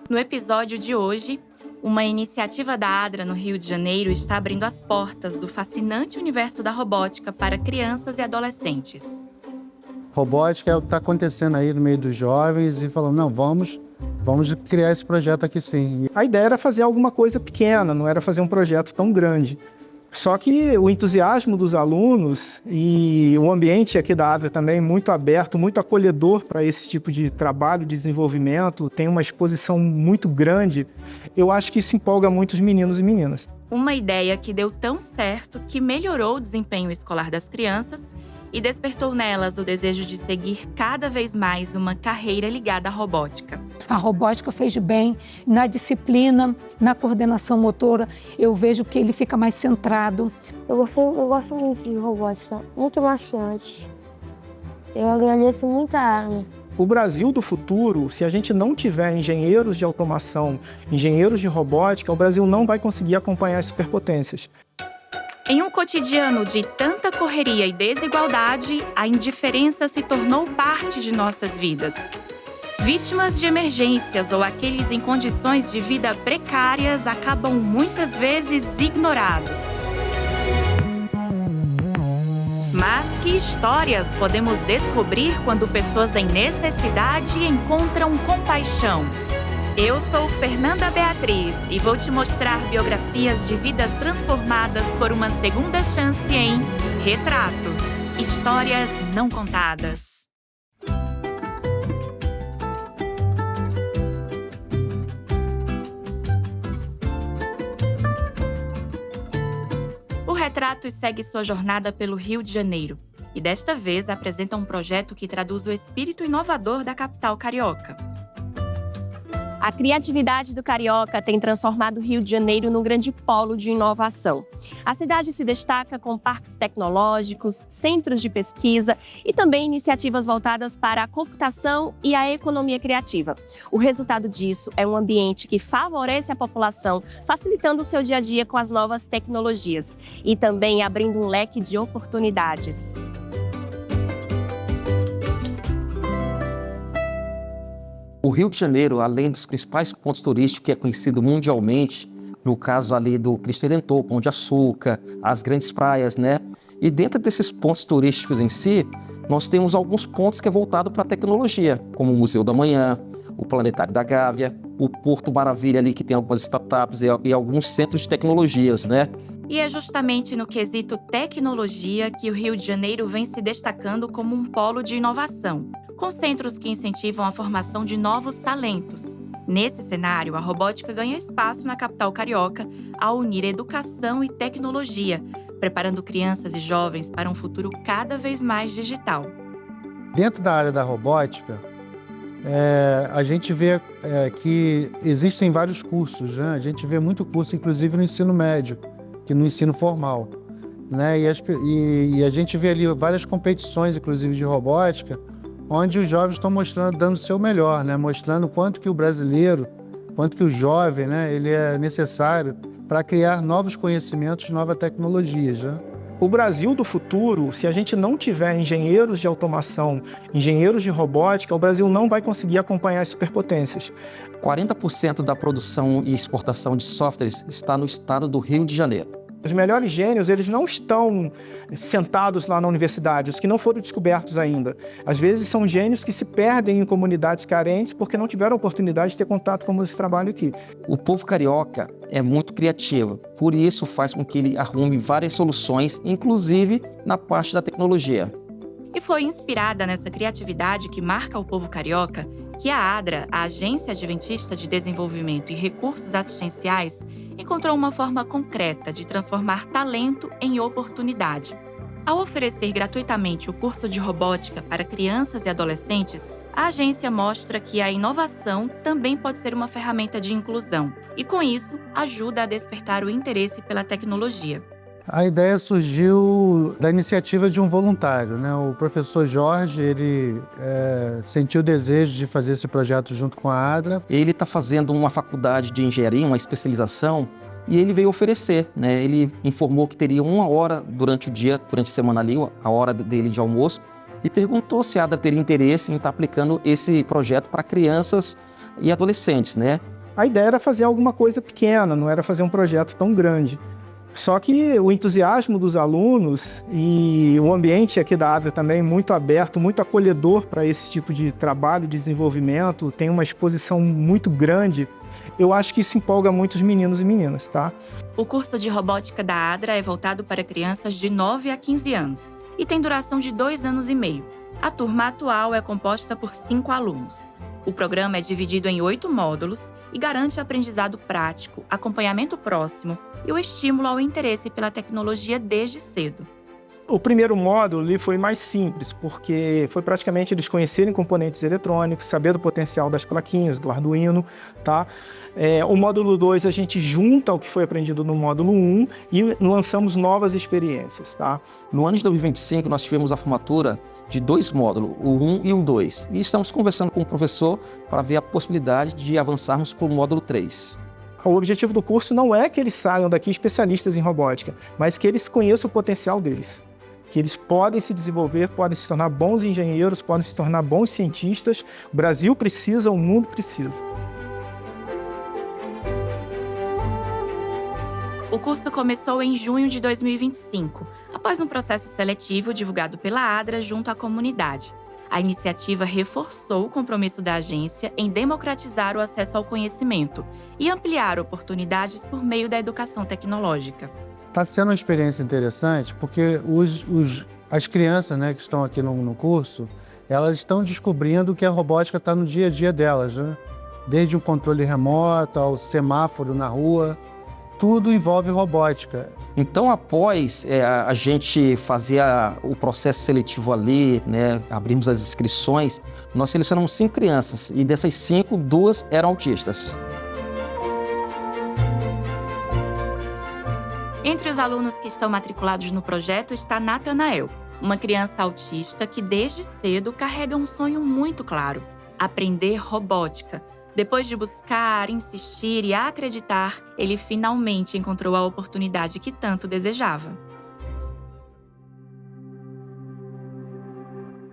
No episódio de hoje, uma iniciativa da ADRA no Rio de Janeiro está abrindo as portas do fascinante universo da robótica para crianças e adolescentes. Robótica é o que está acontecendo aí no meio dos jovens e falando, não, vamos criar esse projeto aqui sim. A ideia era fazer alguma coisa pequena, não era fazer um projeto tão grande. Só que o entusiasmo dos alunos e o ambiente aqui da ADRA também muito aberto, muito acolhedor para esse tipo de trabalho, de desenvolvimento, tem uma exposição muito grande. Eu acho que isso empolga muitos meninos e meninas. Uma ideia que deu tão certo que melhorou o desempenho escolar das crianças e despertou nelas o desejo de seguir cada vez mais uma carreira ligada à robótica. A robótica fez bem na disciplina, na coordenação motora. Eu vejo que ele fica mais centrado. Eu gosto muito de robótica, muito bastante. Eu agradeço muito a ADRA. O Brasil do futuro, se a gente não tiver engenheiros de automação, engenheiros de robótica, o Brasil não vai conseguir acompanhar as superpotências. Em um cotidiano de tanta correria e desigualdade, a indiferença se tornou parte de nossas vidas. Vítimas de emergências ou aqueles em condições de vida precárias acabam muitas vezes ignorados. Mas que histórias podemos descobrir quando pessoas em necessidade encontram compaixão? Eu sou Fernanda Beatriz e vou te mostrar biografias de vidas transformadas por uma segunda chance em Retratos, Histórias Não Contadas. O Retratos segue sua jornada pelo Rio de Janeiro e desta vez apresenta um projeto que traduz o espírito inovador da capital carioca. A criatividade do carioca tem transformado o Rio de Janeiro num grande polo de inovação. A cidade se destaca com parques tecnológicos, centros de pesquisa e também iniciativas voltadas para a computação e a economia criativa. O resultado disso é um ambiente que favorece a população, facilitando o seu dia a dia com as novas tecnologias e também abrindo um leque de oportunidades. O Rio de Janeiro, além dos principais pontos turísticos que é conhecido mundialmente, no caso ali do Cristo Redentor, Pão de Açúcar, as grandes praias, né? E dentro desses pontos turísticos em si, nós temos alguns pontos que é voltado para a tecnologia, como o Museu da Manhã, o Planetário da Gávea, o Porto Maravilha ali que tem algumas startups e alguns centros de tecnologias, né? E é justamente no quesito tecnologia que o Rio de Janeiro vem se destacando como um polo de inovação, com centros que incentivam a formação de novos talentos. Nesse cenário, a robótica ganha espaço na capital carioca ao unir educação e tecnologia, preparando crianças e jovens para um futuro cada vez mais digital. Dentro da área da robótica, a gente vê que existem vários cursos, né? A gente vê muito curso, inclusive no ensino médio, que no ensino formal, né? E a gente vê ali várias competições, inclusive de robótica, onde os jovens estão dando o seu melhor, né? Mostrando quanto que o brasileiro, quanto que o jovem, né? Ele é necessário para criar novos conhecimentos, novas tecnologias, né? O Brasil do futuro, se a gente não tiver engenheiros de automação, engenheiros de robótica, o Brasil não vai conseguir acompanhar as superpotências. 40% da produção e exportação de softwares está no estado do Rio de Janeiro. Os melhores gênios, eles não estão sentados lá na universidade, os que não foram descobertos ainda. Às vezes são gênios que se perdem em comunidades carentes porque não tiveram oportunidade de ter contato com esse trabalho aqui. O povo carioca é muito criativo, por isso faz com que ele arrume várias soluções, inclusive na parte da tecnologia. E foi inspirada nessa criatividade que marca o povo carioca que a ADRA, a Agência Adventista de Desenvolvimento e Recursos Assistenciais, encontrou uma forma concreta de transformar talento em oportunidade. Ao oferecer gratuitamente o curso de robótica para crianças e adolescentes, a agência mostra que a inovação também pode ser uma ferramenta de inclusão e, com isso, ajuda a despertar o interesse pela tecnologia. A ideia surgiu da iniciativa de um voluntário, né? O professor Jorge, ele sentiu o desejo de fazer esse projeto junto com a ADRA. Ele está fazendo uma faculdade de engenharia, uma especialização, e ele veio oferecer, né? Ele informou que teria 1 hora durante o dia, durante a semana ali, a hora dele de almoço, e perguntou se a ADRA teria interesse em estar aplicando esse projeto para crianças e adolescentes, né? A ideia era fazer alguma coisa pequena, não era fazer um projeto tão grande. Só que o entusiasmo dos alunos e o ambiente aqui da Adria também muito aberto, muito acolhedor para esse tipo de trabalho, de desenvolvimento, tem uma exposição muito grande. Eu acho que isso empolga muitos meninos e meninas, tá? O curso de robótica da Adria é voltado para crianças de 9 a 15 anos e tem duração de 2 anos e meio. A turma atual é composta por 5 alunos. O programa é dividido em 8 módulos e garante aprendizado prático, acompanhamento próximo e o estímulo ao interesse pela tecnologia desde cedo. O primeiro módulo ali foi mais simples, porque foi praticamente eles conhecerem componentes eletrônicos, saber do potencial das plaquinhas, do Arduino, tá? O módulo 2 a gente junta o que foi aprendido no módulo 1 e lançamos novas experiências, tá? No ano de 2025, nós tivemos a formatura de 2 módulos, o 1 e o 2. E estamos conversando com o professor para ver a possibilidade de avançarmos para o módulo 3. O objetivo do curso não é que eles saiam daqui especialistas em robótica, mas que eles conheçam o potencial deles. Que eles podem se desenvolver, podem se tornar bons engenheiros, podem se tornar bons cientistas. O Brasil precisa, o mundo precisa. O curso começou em junho de 2025, após um processo seletivo divulgado pela Adria junto à comunidade. A iniciativa reforçou o compromisso da agência em democratizar o acesso ao conhecimento e ampliar oportunidades por meio da educação tecnológica. Está sendo uma experiência interessante porque as crianças, né, que estão aqui no curso, elas estão descobrindo que a robótica está no dia a dia delas, né? Desde um controle remoto ao semáforo na rua, tudo envolve robótica. Então, após a gente fazer o processo seletivo ali, né, abrimos as inscrições, nós selecionamos 5 crianças e dessas 5, 2 eram autistas. Entre os alunos que estão matriculados no projeto está Natanael, uma criança autista que desde cedo carrega um sonho muito claro: aprender robótica. Depois de buscar, insistir e acreditar, ele finalmente encontrou a oportunidade que tanto desejava.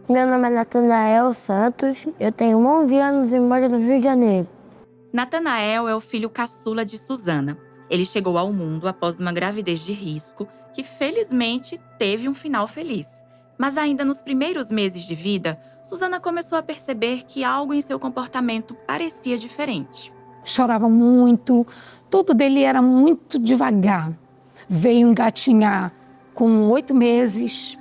Meu nome é Natanael Santos, eu tenho 11 anos e moro no Rio de Janeiro. Natanael é o filho caçula de Suzana. Ele chegou ao mundo após uma gravidez de risco que, felizmente, teve um final feliz. Mas ainda nos primeiros meses de vida, Suzana começou a perceber que algo em seu comportamento parecia diferente. Chorava muito, tudo dele era muito devagar. Veio engatinhar com 8 meses,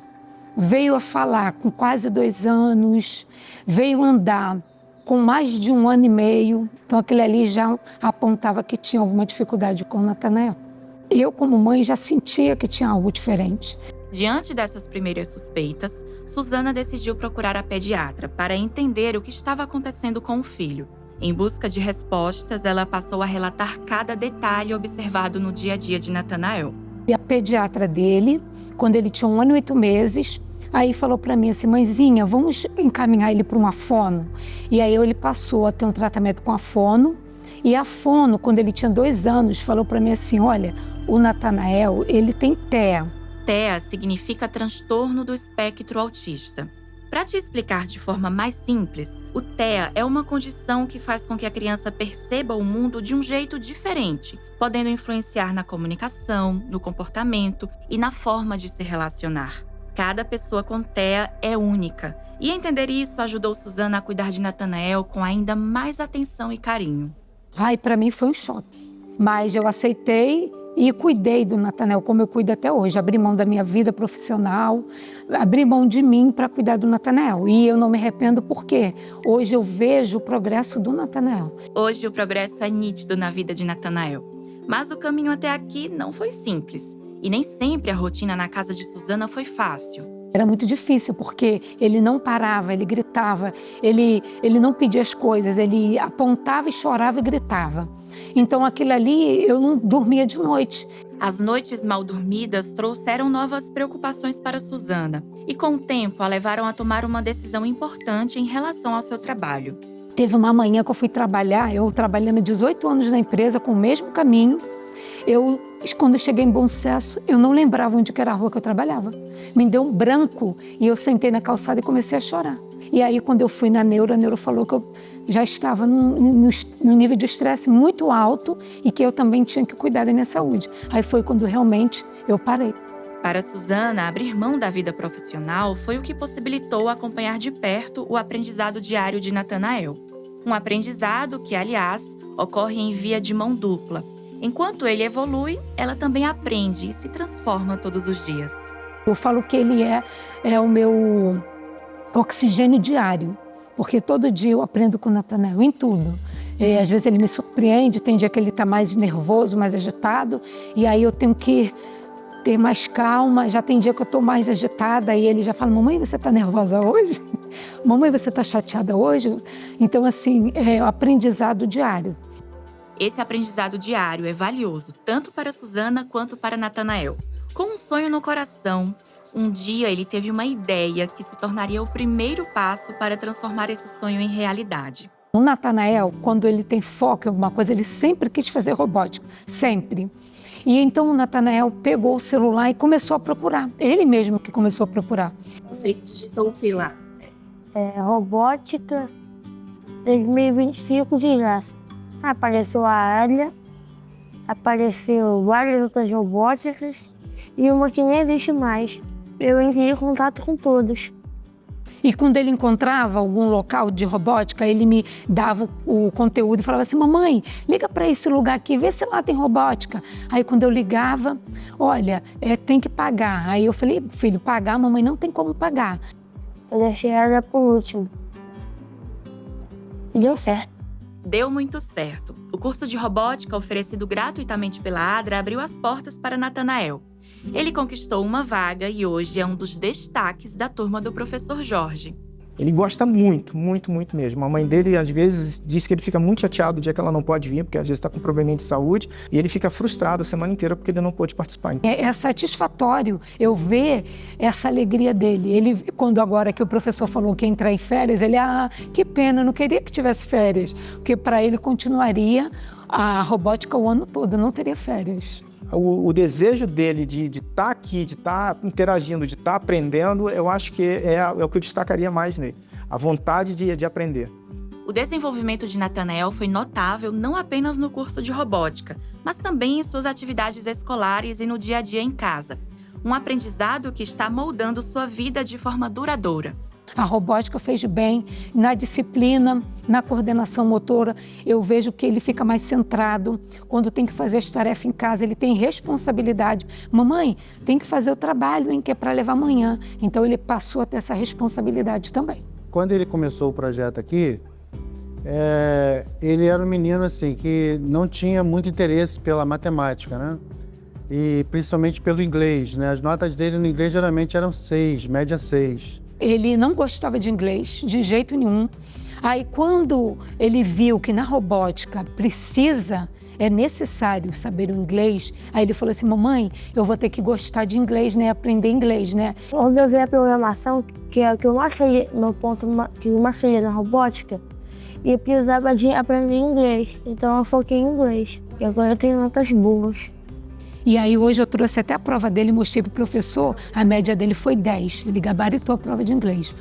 veio a falar com quase 2 anos, veio andar com mais de 1 ano e meio. Então aquele ali já apontava que tinha alguma dificuldade com o Natanael. Eu, como mãe, já sentia que tinha algo diferente. Diante dessas primeiras suspeitas, Suzana decidiu procurar a pediatra para entender o que estava acontecendo com o filho. Em busca de respostas, ela passou a relatar cada detalhe observado no dia a dia de Natanael. E a pediatra dele, quando ele tinha 1 ano e 8 meses, aí falou para mim assim: mãezinha, vamos encaminhar ele para uma fono. E aí ele passou a ter um tratamento com a fono. E a fono, quando ele tinha 2 anos, falou para mim assim: olha, o Natanael, ele tem TEA. TEA significa transtorno do espectro autista. Para te explicar de forma mais simples, o TEA é uma condição que faz com que a criança perceba o mundo de um jeito diferente, podendo influenciar na comunicação, no comportamento e na forma de se relacionar. Cada pessoa com TEA é única, e entender isso ajudou Suzana a cuidar de Natanael com ainda mais atenção e carinho. Ai, para mim foi um choque, mas eu aceitei e cuidei do Natanael como eu cuido até hoje. Abri mão da minha vida profissional, abri mão de mim para cuidar do Natanael. E eu não me arrependo porque hoje eu vejo o progresso do Natanael. Hoje o progresso é nítido na vida de Natanael. Mas o caminho até aqui não foi simples. E nem sempre a rotina na casa de Suzana foi fácil. Era muito difícil porque ele não parava, ele gritava, ele não pedia as coisas, ele apontava e chorava e gritava. Então aquilo ali eu não dormia de noite. As noites mal dormidas trouxeram novas preocupações para Suzana e com o tempo a levaram a tomar uma decisão importante em relação ao seu trabalho. Teve uma manhã que eu fui trabalhar, eu trabalhando 18 anos na empresa com o mesmo caminho. Quando eu cheguei em Bom Sucesso, eu não lembrava onde que era a rua que eu trabalhava. Me deu um branco e eu sentei na calçada e comecei a chorar. E aí, quando eu fui na Neuro, a Neuro falou que eu já estava num nível de estresse muito alto e que eu também tinha que cuidar da minha saúde. Aí foi quando realmente eu parei. Para Suzana, abrir mão da vida profissional foi o que possibilitou acompanhar de perto o aprendizado diário de Natanael. Um aprendizado que, aliás, ocorre em via de mão dupla. Enquanto ele evolui, ela também aprende e se transforma todos os dias. Eu falo que ele é o meu oxigênio diário, porque todo dia eu aprendo com o Natanael em tudo. Às vezes ele me surpreende, tem dia que ele está mais nervoso, mais agitado, e aí eu tenho que ter mais calma. Já tem dia que eu estou mais agitada e ele já fala: mamãe, você está nervosa hoje? Mamãe, você está chateada hoje? Então, assim, é o aprendizado diário. Esse aprendizado diário é valioso tanto para Suzana quanto para Natanael. Com um sonho no coração, um dia ele teve uma ideia que se tornaria o primeiro passo para transformar esse sonho em realidade. O Natanael, quando ele tem foco em alguma coisa, ele sempre quis fazer robótica, sempre. E então o Natanael pegou o celular e começou a procurar. Ele mesmo que começou a procurar. Você digitou o que lá? Robótica 2025 de graça. Apareceu a área, apareceu várias outras robóticas e uma que nem existe mais. Eu entrei em contato com todos. E quando ele encontrava algum local de robótica, ele me dava o conteúdo e falava assim: mamãe, liga para esse lugar aqui, vê se lá tem robótica. Aí quando eu ligava, olha, tem que pagar. Aí eu falei: filho, pagar, mamãe, não tem como pagar. Eu deixei ela por último. E deu certo. Deu muito certo. O curso de robótica oferecido gratuitamente pela ADRA abriu as portas para Natanael. Ele conquistou uma vaga e hoje é um dos destaques da turma do professor Jorge. Ele gosta muito, muito, muito mesmo. A mãe dele, às vezes, diz que ele fica muito chateado o dia que ela não pode vir, porque às vezes está com problema de saúde, e ele fica frustrado a semana inteira porque ele não pôde participar. É satisfatório eu ver essa alegria dele. Ele, quando agora que o professor falou que ia entrar em férias, ele, que pena, eu não queria que tivesse férias, porque para ele continuaria a robótica o ano todo, não teria férias. O desejo dele de estar aqui, de estar interagindo, de estar aprendendo, eu acho que é o que eu destacaria mais nele. A vontade de aprender. O desenvolvimento de Natanael foi notável não apenas no curso de robótica, mas também em suas atividades escolares e no dia a dia em casa. Um aprendizado que está moldando sua vida de forma duradoura. A robótica fez bem na disciplina, na coordenação motora. Eu vejo que ele fica mais centrado. Quando tem que fazer as tarefas em casa, ele tem responsabilidade. Mamãe, tem que fazer o trabalho, hein, que é para levar amanhã. Então ele passou a ter essa responsabilidade também. Quando ele começou o projeto aqui, ele era um menino assim, que não tinha muito interesse pela matemática, né? E principalmente pelo inglês, né? As notas dele no inglês geralmente eram 6, média 6. Ele não gostava de inglês, de jeito nenhum. Aí, quando ele viu que na robótica é necessário saber o inglês, aí ele falou assim: mamãe, eu vou ter que gostar de inglês, né? Aprender inglês, né? Quando eu vi a programação, que é o que eu mais queria, meu ponto que eu mais queria na robótica, e eu precisava de aprender inglês. Então eu foquei em inglês. E agora eu tenho notas boas. E aí hoje eu trouxe até a prova dele e mostrei para o professor, a média dele foi 10, ele gabaritou a prova de inglês.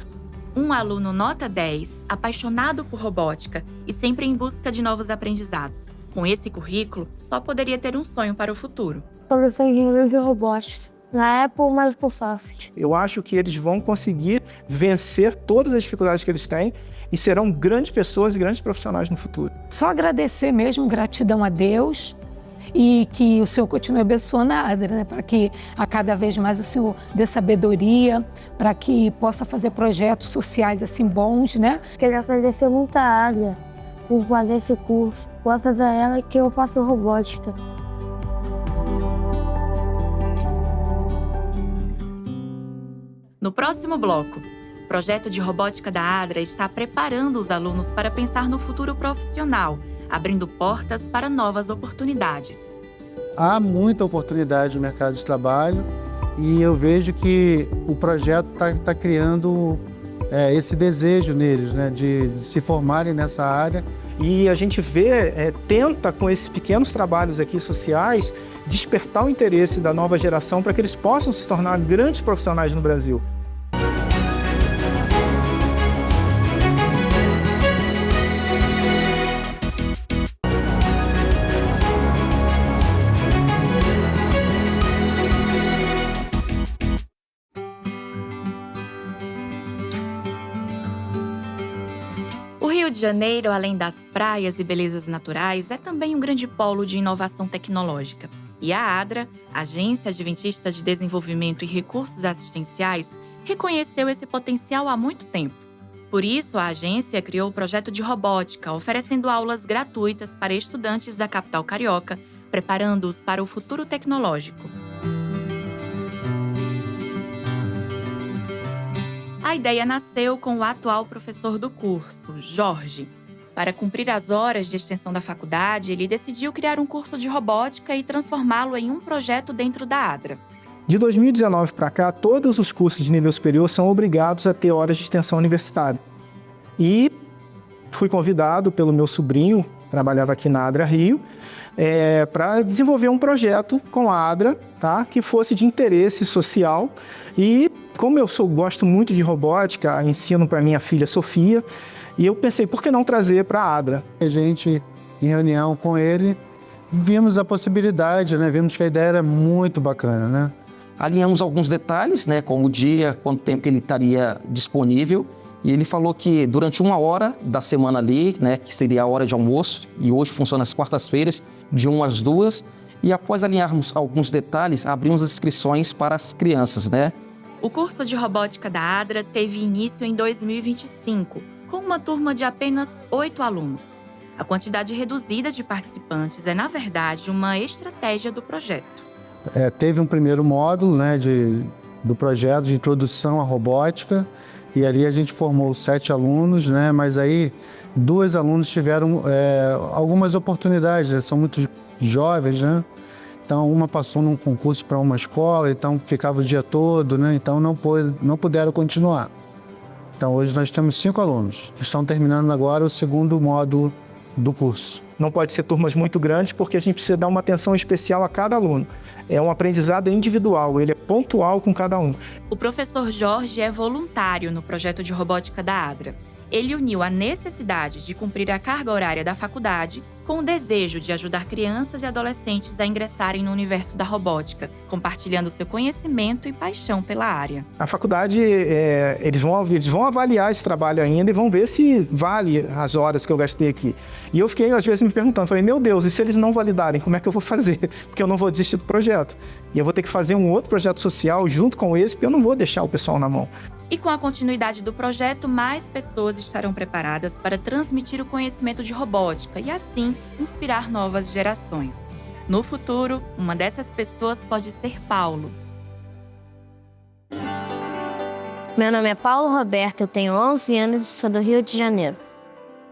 Um aluno nota 10, apaixonado por robótica e sempre em busca de novos aprendizados. Com esse currículo, só poderia ter um sonho para o futuro. Professor de inglês e robótica, na Apple, Microsoft. Eu acho que eles vão conseguir vencer todas as dificuldades que eles têm e serão grandes pessoas e grandes profissionais no futuro. Só agradecer mesmo, gratidão a Deus. E que o Senhor continue abençoando a ADRA, né? Para que a cada vez mais o Senhor dê sabedoria, para que possa fazer projetos sociais assim bons, né? Quero agradecer muito a ADRA por fazer esse curso. Graças a ela que eu faço robótica. No próximo bloco, o projeto de robótica da ADRA está preparando os alunos para pensar no futuro profissional, abrindo portas para novas oportunidades. Há muita oportunidade no mercado de trabalho e eu vejo que o projeto está criando esse desejo neles, né, de se formarem nessa área. E a gente tenta com esses pequenos trabalhos aqui sociais, despertar o interesse da nova geração para que eles possam se tornar grandes profissionais no Brasil. Janeiro, além das praias e belezas naturais, é também um grande polo de inovação tecnológica. E a ADRA, Agência Adventista de Desenvolvimento e Recursos Assistenciais, reconheceu esse potencial há muito tempo. Por isso, a agência criou o projeto de robótica, oferecendo aulas gratuitas para estudantes da capital carioca, preparando-os para o futuro tecnológico. A ideia nasceu com o atual professor do curso, Jorge. Para cumprir as horas de extensão da faculdade, ele decidiu criar um curso de robótica e transformá-lo em um projeto dentro da ADRA. De 2019 para cá, todos os cursos de nível superior são obrigados a ter horas de extensão universitária. E fui convidado pelo meu sobrinho, que trabalhava aqui na ADRA Rio, para desenvolver um projeto com a ADRA, tá? Que fosse de interesse social. E como eu gosto muito de robótica, ensino para minha filha Sofia, e eu pensei, por que não trazer para a ADRA? A gente, em reunião com ele, vimos a possibilidade, né? Vimos que a ideia era muito bacana, né? Alinhamos alguns detalhes, né, como o dia, quanto tempo que ele estaria disponível. E ele falou que durante 1 hora da semana ali, né, que seria a hora de almoço, e hoje funciona às quartas-feiras, de 1 às 2, e após alinharmos alguns detalhes, abrimos as inscrições para as crianças, né? O curso de robótica da ADRA teve início em 2025, com uma turma de apenas 8 alunos. A quantidade reduzida de participantes é, na verdade, uma estratégia do projeto. Teve um primeiro módulo, né, do projeto de introdução à robótica, e ali a gente formou 7 alunos, né, mas aí 2 alunos tiveram algumas oportunidades, né, são muito jovens, né? Então uma passou num concurso para uma escola, então ficava o dia todo, né? Então não puderam continuar. Então hoje nós temos 5 alunos que estão terminando agora o segundo módulo do curso. Não pode ser turmas muito grandes porque a gente precisa dar uma atenção especial a cada aluno. É um aprendizado individual, ele é pontual com cada um. O professor Jorge é voluntário no projeto de robótica da ADRA. Ele uniu a necessidade de cumprir a carga horária da faculdade com o desejo de ajudar crianças e adolescentes a ingressarem no universo da robótica, compartilhando seu conhecimento e paixão pela área. A faculdade, eles vão avaliar esse trabalho ainda e vão ver se vale as horas que eu gastei aqui. E eu fiquei, às vezes, me perguntando, falei, meu Deus, e se eles não validarem, como é que eu vou fazer? Porque eu não vou desistir do projeto. E eu vou ter que fazer um outro projeto social junto com esse, porque eu não vou deixar o pessoal na mão. E com a continuidade do projeto, mais pessoas estarão preparadas para transmitir o conhecimento de robótica e, assim, inspirar novas gerações. No futuro, uma dessas pessoas pode ser Paulo. Meu nome é Paulo Roberto, eu tenho 11 anos e sou do Rio de Janeiro.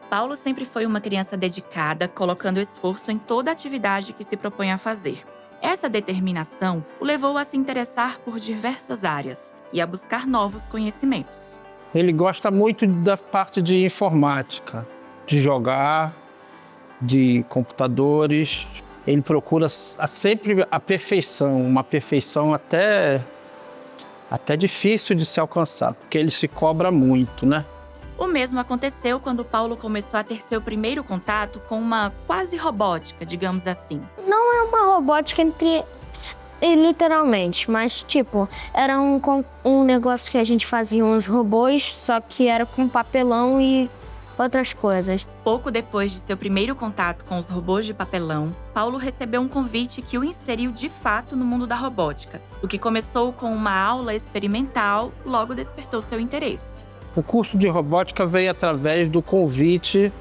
Paulo sempre foi uma criança dedicada, colocando esforço em toda atividade que se propõe a fazer. Essa determinação o levou a se interessar por diversas áreas e a buscar novos conhecimentos. Ele gosta muito da parte de informática, de jogar, de computadores. Ele procura sempre a perfeição, uma perfeição até difícil de se alcançar, porque ele se cobra muito, né? O mesmo aconteceu quando Paulo começou a ter seu primeiro contato com uma quase robótica, digamos assim. Não é uma robótica literalmente, mas era um negócio que a gente fazia uns robôs, só que era com papelão e outras coisas. Pouco depois de seu primeiro contato com os robôs de papelão, Paulo recebeu um convite que o inseriu de fato no mundo da robótica. O que começou com uma aula experimental, logo despertou seu interesse. O curso de robótica veio através do convite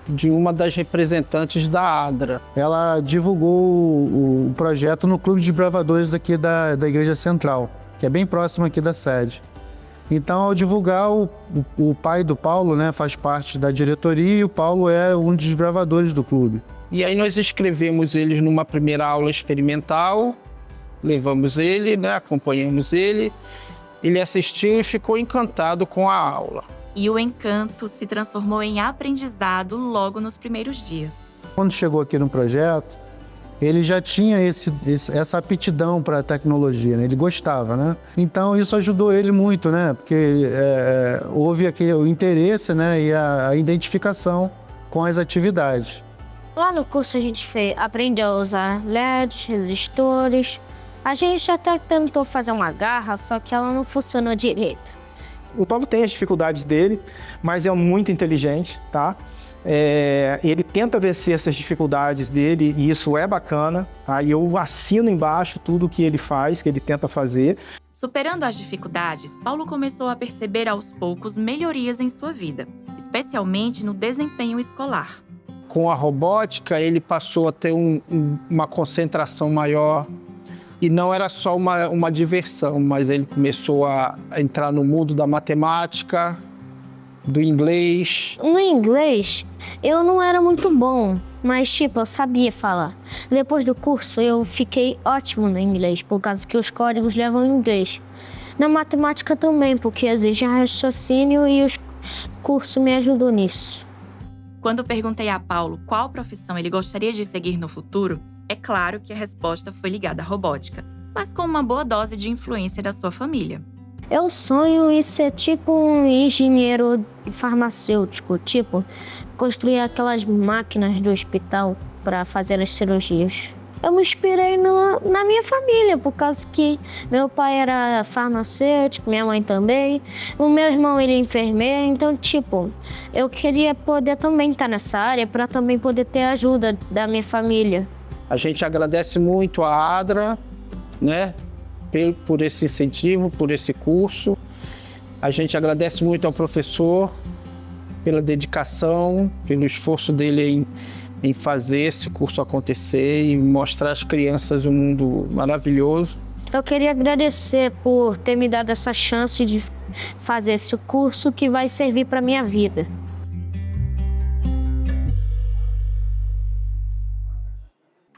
de uma das representantes da ADRA. Ela divulgou o projeto no Clube de Bravadores daqui da Igreja Central, que é bem próximo aqui da sede. Então, ao divulgar, o pai do Paulo, né, faz parte da diretoria e o Paulo é um dos bravadores do clube. E aí nós inscrevemos eles numa primeira aula experimental, levamos ele, né, acompanhamos ele. Ele assistiu e ficou encantado com a aula. E o encanto se transformou em aprendizado logo nos primeiros dias. Quando chegou aqui no projeto, ele já tinha essa aptidão para a tecnologia, né? Ele gostava, né? Então isso ajudou ele muito, né? Porque houve aqui o interesse, né? E a identificação com as atividades. Lá no curso a gente aprendeu a usar LEDs, resistores. A gente até tentou fazer uma garra, só que ela não funcionou direito. O Paulo tem as dificuldades dele, mas é muito inteligente, tá? Ele tenta vencer essas dificuldades dele e isso é bacana. Aí eu assino embaixo tudo que ele faz, que ele tenta fazer. Superando as dificuldades, Paulo começou a perceber aos poucos melhorias em sua vida, especialmente no desempenho escolar. Com a robótica, ele passou a ter uma concentração maior. E não era só uma diversão, mas ele começou a entrar no mundo da matemática, do inglês. No inglês, eu não era muito bom, mas, tipo, eu sabia falar. Depois do curso, eu fiquei ótimo no inglês, por causa que os códigos levam em inglês. Na matemática também, porque exige raciocínio e os cursos me ajudam nisso. Quando perguntei a Paulo qual profissão ele gostaria de seguir no futuro, é claro que a resposta foi ligada à robótica, mas com uma boa dose de influência da sua família. Eu sonho em ser tipo um engenheiro farmacêutico, tipo, construir aquelas máquinas do hospital para fazer as cirurgias. Eu me inspirei na minha família, por causa que meu pai era farmacêutico, minha mãe também, o meu irmão ele é enfermeiro, então, tipo, eu queria poder também estar nessa área para também poder ter a ajuda da minha família. A gente agradece muito a ADRA, né, por esse incentivo, por esse curso. A gente agradece muito ao professor pela dedicação, pelo esforço dele em fazer esse curso acontecer e mostrar às crianças um mundo maravilhoso. Eu queria agradecer por ter me dado essa chance de fazer esse curso que vai servir para a minha vida.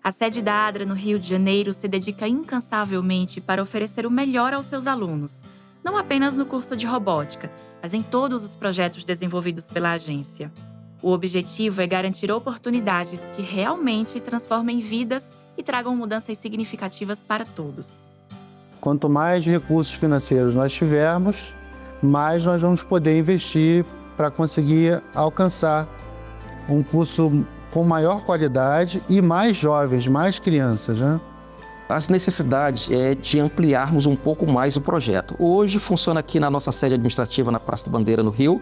A sede da ADRA no Rio de Janeiro se dedica incansavelmente para oferecer o melhor aos seus alunos, não apenas no curso de robótica, mas em todos os projetos desenvolvidos pela agência. O objetivo é garantir oportunidades que realmente transformem vidas e tragam mudanças significativas para todos. Quanto mais recursos financeiros nós tivermos, mais nós vamos poder investir para conseguir alcançar um curso com maior qualidade e mais jovens, mais crianças, né? As necessidades é de ampliarmos um pouco mais o projeto. Hoje funciona aqui na nossa sede administrativa na Praça da Bandeira, no Rio,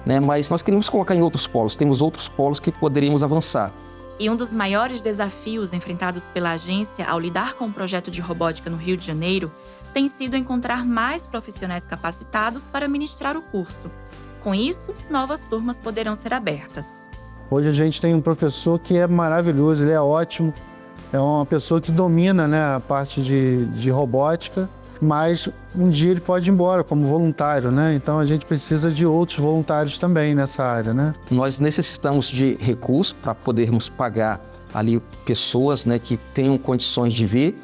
né? Mas nós queremos colocar em outros polos, temos outros polos que poderíamos avançar. E um dos maiores desafios enfrentados pela agência ao lidar com o projeto de robótica no Rio de Janeiro tem sido encontrar mais profissionais capacitados para ministrar o curso. Com isso, novas turmas poderão ser abertas. Hoje a gente tem um professor que é maravilhoso, ele é ótimo, é uma pessoa que domina, né, a parte de robótica, mas um dia ele pode ir embora como voluntário, né? Então a gente precisa de outros voluntários também nessa área, né? Nós necessitamos de recursos para podermos pagar ali pessoas, né, que tenham condições de vir.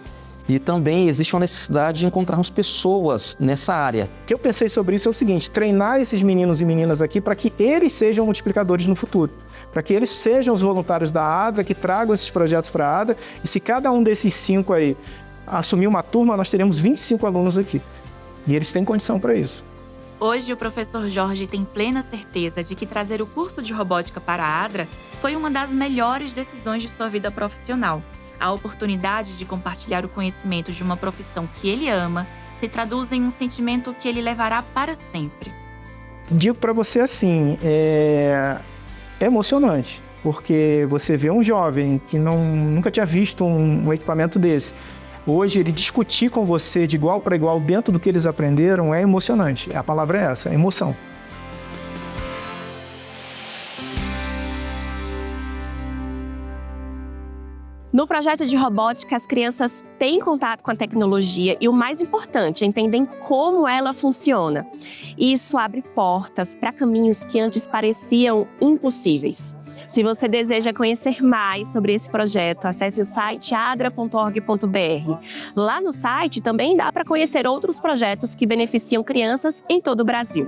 E também existe uma necessidade de encontrarmos pessoas nessa área. O que eu pensei sobre isso é o seguinte: treinar esses meninos e meninas aqui para que eles sejam multiplicadores no futuro. Para que eles sejam os voluntários da ADRA, que tragam esses projetos para a ADRA. E se cada um desses 5 aí assumir uma turma, nós teremos 25 alunos aqui. E eles têm condição para isso. Hoje, o professor Jorge tem plena certeza de que trazer o curso de robótica para a ADRA foi uma das melhores decisões de sua vida profissional. A oportunidade de compartilhar o conhecimento de uma profissão que ele ama se traduz em um sentimento que ele levará para sempre. Digo para você assim, é emocionante, porque você vê um jovem que nunca tinha visto um equipamento desse. Hoje, ele discutir com você de igual para igual dentro do que eles aprenderam é emocionante. A palavra é essa, emoção. No projeto de robótica, as crianças têm contato com a tecnologia e o mais importante, entendem como ela funciona. Isso abre portas para caminhos que antes pareciam impossíveis. Se você deseja conhecer mais sobre esse projeto, acesse o site adra.org.br. Lá no site também dá para conhecer outros projetos que beneficiam crianças em todo o Brasil.